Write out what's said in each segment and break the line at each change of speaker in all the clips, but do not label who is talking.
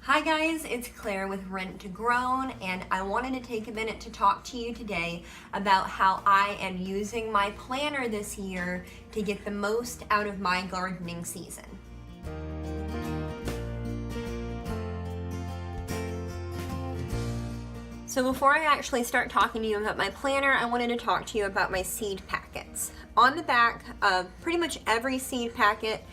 Hi guys, it's Claire with Rent to Grown, and I wanted to take a minute to talk to you today about how I am using my planner this year to get the most out of my gardening season. So before I actually start talking to you about my planner, I wanted to talk to you about my seed packets. On the back of pretty much every seed packet,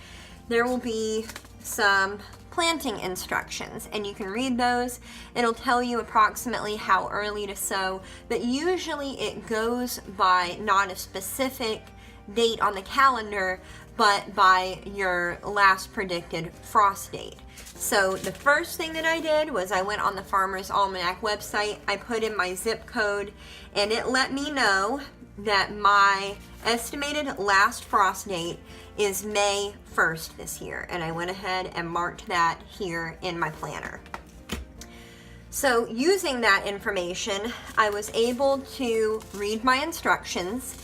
there will be some planting instructions, and you can read those. It'll tell you approximately how early to sow, but usually it goes by not a specific date on the calendar, but by your last predicted frost date. So the first thing that I did was I went on the Farmer's Almanac website, I put in my zip code, and it let me know that my estimated last frost date is May 1st this year, and I went ahead and marked that here in my planner. So using that information, I was able to read my instructions,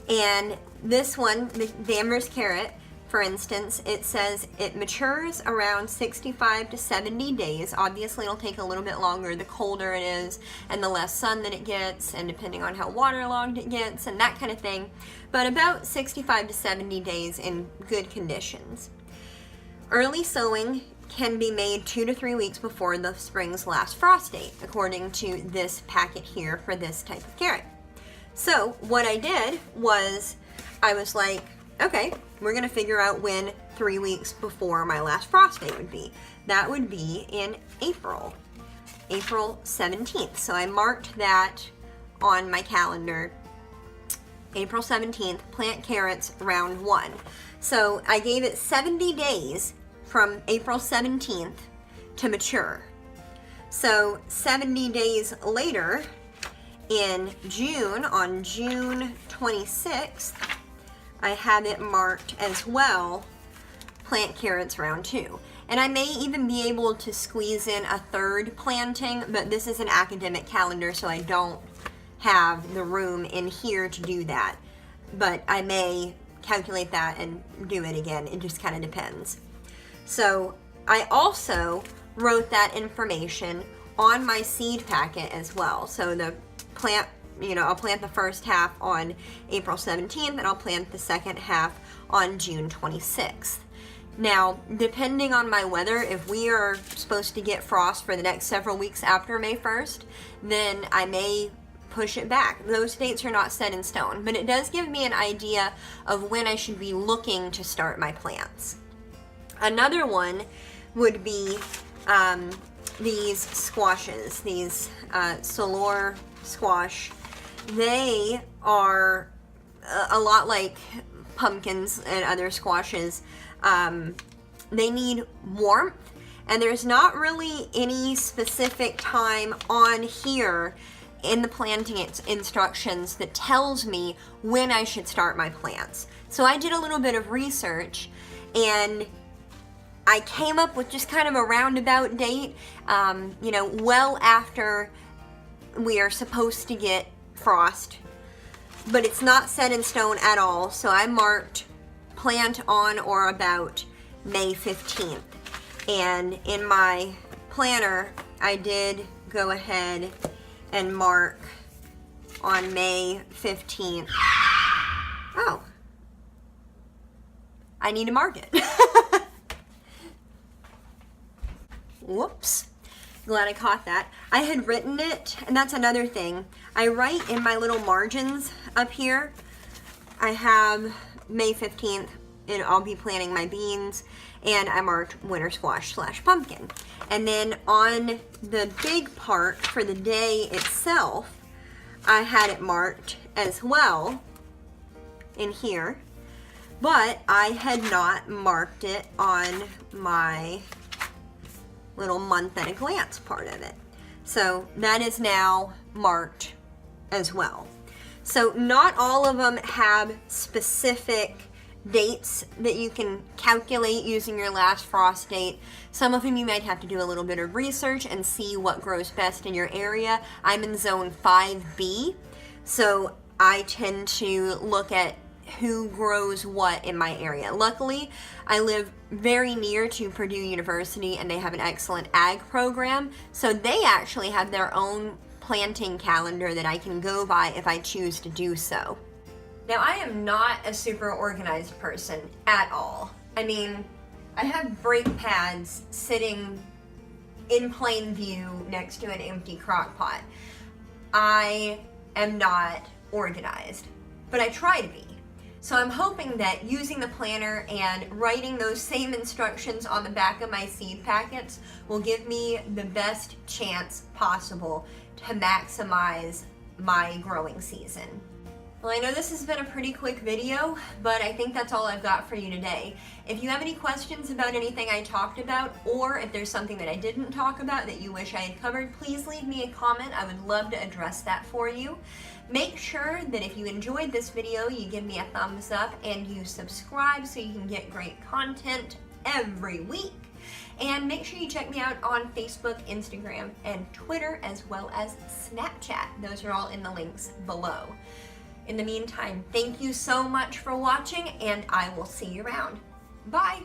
and this one, the Danvers carrot, for instance, it says it matures around 65 to 70 days. Obviously, it'll take a little bit longer the colder it is and the less sun that it gets, and depending on how waterlogged it gets and that kind of thing. But about 65 to 70 days in good conditions. Early sowing can be made 2 to 3 weeks before the spring's last frost date, according to this packet here for this type of carrot. So what I did was I was like, okay, we're gonna figure out when 3 weeks before my last frost date would be. That would be in April 17th. So I marked that on my calendar, April 17th, plant carrots round 1. So I gave it 70 days from April 17th to mature. So 70 days later, in June, on June 26th, I have it marked as well, plant carrots round 2. And I may even be able to squeeze in a third planting, but this is an academic calendar, so I don't have the room in here to do that. But I may calculate that and do it again. It just kind of depends. So I also wrote that information on my seed packet as well. So the plant, I'll plant the first half on April 17th, and I'll plant the second half on June 26th. Now, depending on my weather, if we are supposed to get frost for the next several weeks after May 1st, then I may push it back. Those dates are not set in stone, but it does give me an idea of when I should be looking to start my plants. Another one would be these squashes, these Solor squash. They are a lot like pumpkins and other squashes. They need warmth, and there's not really any specific time on here in the planting instructions that tells me when I should start my plants. So I did a little bit of research, and I came up with just kind of a roundabout date, well after we are supposed to get frost, but it's not set in stone at all. So I marked plant on or about May 15th. And in my planner, I did go ahead and mark on May 15th. Oh, I need to mark it. Whoops. Glad I caught that. I had written it, and that's another thing. I write in my little margins up here. I have May 15th, and I'll be planting my beans, and I marked winter squash / pumpkin. And then on the big part for the day itself, I had it marked as well in here, but I had not marked it on my little month at a glance part of it. So that is now marked as well. So not all of them have specific dates that you can calculate using your last frost date. Some of them you might have to do a little bit of research and see what grows best in your area. I'm in zone 5B, so I tend to look at who grows what in my area. Luckily, I live very near to Purdue University and they have an excellent ag program, so they actually have their own planting calendar that I can go by if I choose to do so. Now, I am not a super organized person at all. I mean, I have brake pads sitting in plain view next to an empty crock pot. I am not organized, but I try to be. So I'm hoping that using the planner and writing those same instructions on the back of my seed packets will give me the best chance possible to maximize my growing season. Well, I know this has been a pretty quick video, but I think that's all I've got for you today. If you have any questions about anything I talked about, or if there's something that I didn't talk about that you wish I had covered, please leave me a comment. I would love to address that for you. Make sure that if you enjoyed this video, you give me a thumbs up and you subscribe so you can get great content every week. And make sure you check me out on Facebook, Instagram, and Twitter, as well as Snapchat. Those are all in the links below. In the meantime, thank you so much for watching, and I will see you around. Bye!